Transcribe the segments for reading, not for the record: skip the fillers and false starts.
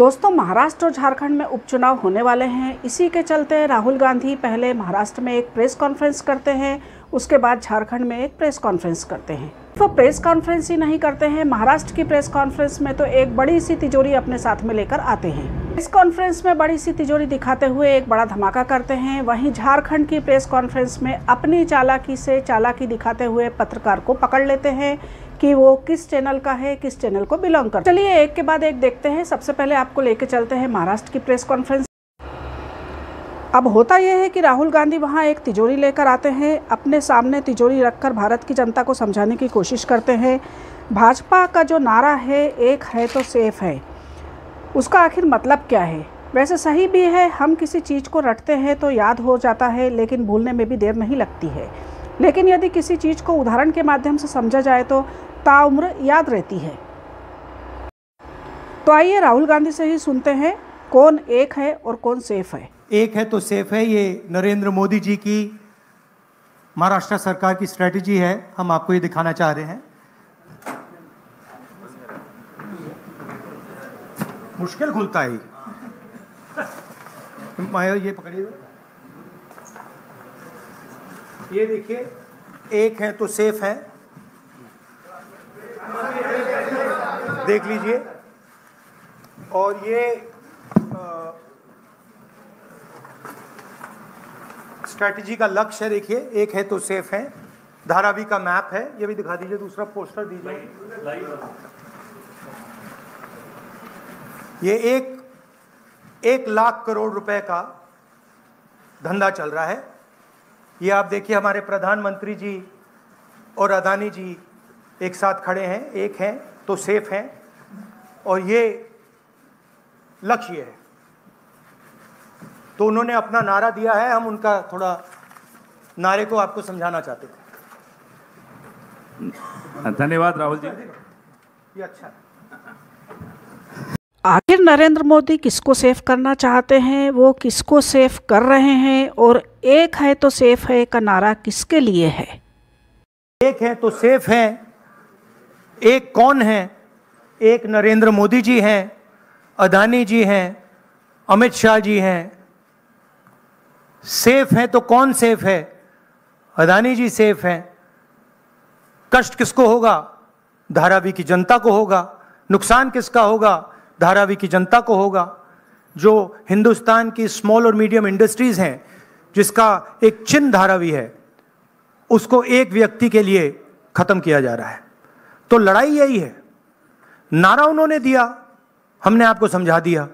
दोस्तों, महाराष्ट्र और झारखंड में उपचुनाव होने वाले हैं। इसी के चलते राहुल गांधी पहले महाराष्ट्र में एक प्रेस कॉन्फ्रेंस करते हैं, उसके बाद झारखंड में एक प्रेस कॉन्फ्रेंस करते हैं। वो प्रेस कॉन्फ्रेंस ही नहीं करते हैं, महाराष्ट्र की प्रेस कॉन्फ्रेंस में तो एक बड़ी सी तिजोरी अपने साथ में लेकर आते हैं। प्रेस कॉन्फ्रेंस में बड़ी सी तिजोरी दिखाते हुए एक बड़ा धमाका करते हैं। वहीं झारखंड की प्रेस कॉन्फ्रेंस में अपनी चालाकी से चालाकी दिखाते हुए पत्रकार को पकड़ लेते हैं कि वो किस चैनल का है, किस चैनल को बिलोंग करता है। चलिए एक के बाद एक देखते हैं। सबसे पहले आपको लेके चलते हैं महाराष्ट्र की प्रेस कॉन्फ्रेंस। अब होता यह है कि राहुल गांधी वहां एक तिजोरी लेकर आते हैं, अपने सामने तिजोरी रखकर भारत की जनता को समझाने की कोशिश करते हैं। भाजपा का जो नारा है, एक है तो सेफ है, उसका आखिर मतलब क्या है? वैसे सही भी है, हम किसी चीज़ को रटते हैं तो याद हो जाता है, लेकिन भूलने में भी देर नहीं लगती है। लेकिन यदि किसी चीज़ को उदाहरण के माध्यम से समझा जाए तो ताउम्र याद रहती है। तो आइए राहुल गांधी से ही सुनते हैं कौन एक है और कौन सेफ है। एक है तो सेफ है, ये नरेंद्र मोदी जी की महाराष्ट्र सरकार की स्ट्रेटजी है। हम आपको ये दिखाना चाह रहे हैं। मुश्किल खुलता है ये पकड़िए, ये देखिए, एक है तो सेफ है, देख लीजिए। और ये स्ट्रैटेजी का लक्ष्य है, देखिए, एक है तो सेफ है। धारावी का मैप है, ये भी दिखा दीजिए। दूसरा पोस्टर दीजिए। ये एक लाख करोड़ रुपए का धंधा चल रहा है। ये आप देखिए, हमारे प्रधानमंत्री जी और अदानी जी एक साथ खड़े हैं, एक हैं तो सेफ हैं, और ये लक्ष्य है। तो उन्होंने अपना नारा दिया है, हम उनका थोड़ा नारे को आपको समझाना चाहते थे। धन्यवाद राहुल जी। ये अच्छा है। आखिर नरेंद्र मोदी किसको सेफ करना चाहते हैं, वो किसको सेफ कर रहे हैं, और एक है तो सेफ है का नारा किसके लिए है? एक है तो सेफ है, एक कौन है? एक नरेंद्र मोदी जी हैं, अदानी जी हैं, अमित शाह जी हैं। सेफ है तो कौन सेफ है? अदानी जी सेफ हैं। कष्ट किसको होगा? धारावी की जनता को होगा। नुकसान किसका होगा? धारावी की जनता को होगा। जो हिंदुस्तान की स्मॉल और मीडियम इंडस्ट्रीज हैं, जिसका एक चिन्ह धारावी है, उसको एक व्यक्ति के लिए खत्म किया जा रहा है। तो लड़ाई यही है। नारा उन्होंने दिया, हमने आपको समझा दिया।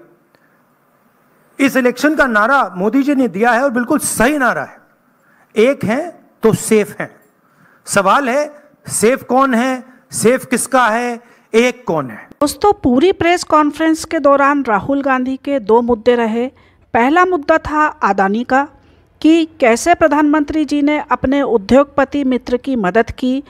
इस इलेक्शन का नारा मोदी जी ने दिया है और बिल्कुल सही नारा है। एक है तो सेफ है। सवाल है, सेफ कौन है, सेफ किसका है, एक कौन है? दोस्तों, पूरी प्रेस कॉन्फ्रेंस के दौरान राहुल गांधी के दो मुद्दे रहे। पहला मुद्दा था अदानी का, कि कैसे प्रधानमंत्री जी ने अपने उद्योगपति मित्र की मदद की,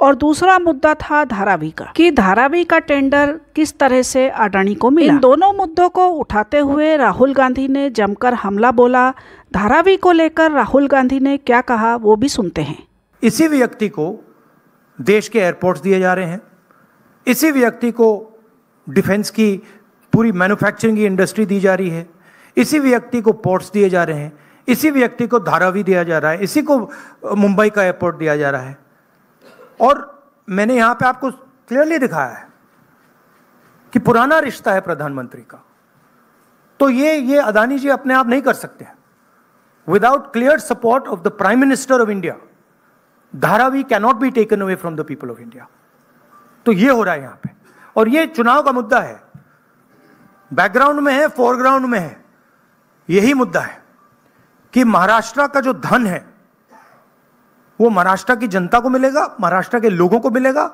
और दूसरा मुद्दा था धारावी का, कि धारावी का टेंडर किस तरह से अडानी को मिला। इन दोनों मुद्दों को उठाते हुए राहुल गांधी ने जमकर हमला बोला। धारावी को लेकर राहुल गांधी ने क्या कहा, वो भी सुनते हैं। इसी व्यक्ति को देश के एयरपोर्ट्स दिए जा रहे हैं, इसी व्यक्ति को डिफेंस की पूरी मैन्युफैक्चरिंग की इंडस्ट्री दी जा रही है, इसी व्यक्ति को पोर्ट्स दिए जा रहे हैं, इसी व्यक्ति को धारावी दिया जा रहा है, इसी को मुंबई का एयरपोर्ट दिया जा रहा है। और मैंने यहां पे आपको क्लियरली दिखाया है कि पुराना रिश्ता है प्रधानमंत्री का। तो ये अदानी जी अपने आप नहीं कर सकते। Without clear support of the prime minister of India, Dharavi cannot be taken away from the people of India. तो ये हो रहा है यहां पे, और ये चुनाव का मुद्दा है। बैकग्राउंड में है, फोरग्राउंड में है। यही मुद्दा है कि महाराष्ट्र का जो धन है वो महाराष्ट्र की जनता को मिलेगा, महाराष्ट्र के लोगों को मिलेगा,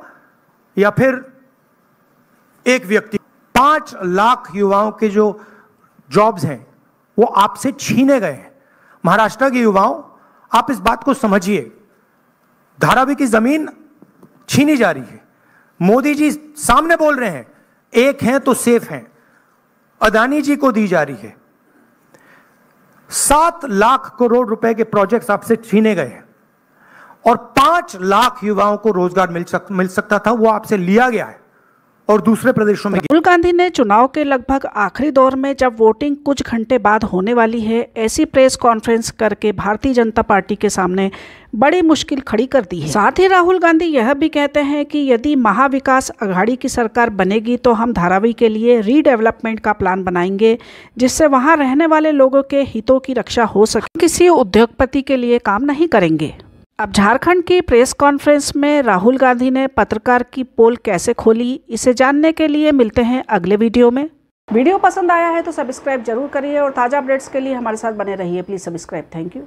या फिर एक व्यक्ति। 5 लाख युवाओं के जो जॉब्स हैं वो आपसे छीने गए हैं। महाराष्ट्र के युवाओं, आप इस बात को समझिए, धारावी की जमीन छीनी जा रही है। मोदी जी सामने बोल रहे हैं, एक हैं तो सेफ हैं। अदानी जी को दी जा रही है। 7 लाख करोड़ रुपए के प्रोजेक्ट्स आपसे छीने गए हैं, और 5 लाख युवाओं को रोजगार मिल सकता था, वो आपसे लिया गया है। और दूसरे प्रदेशों में। राहुल गांधी ने चुनाव के लगभग आखिरी दौर में, जब वोटिंग कुछ घंटे बाद होने वाली है, ऐसी प्रेस कॉन्फ्रेंस करके भारतीय जनता पार्टी के सामने बड़ी मुश्किल खड़ी कर दी है। साथ ही राहुल गांधी यह भी कहते हैं कि यदि महाविकास अघाड़ी की सरकार बनेगी तो हम धारावी के लिए रीडेवलपमेंट का प्लान बनाएंगे, जिससे वहां रहने वाले लोगों के हितों की रक्षा हो सके। किसी उद्योगपति के लिए काम नहीं करेंगे। अब झारखंड की प्रेस कॉन्फ्रेंस में राहुल गांधी ने पत्रकार की पोल कैसे खोली, इसे जानने के लिए मिलते हैं अगले वीडियो में। वीडियो पसंद आया है तो सब्सक्राइब जरूर करिए और ताज़ा अपडेट्स के लिए हमारे साथ बने रहिए। Please subscribe. Thank you.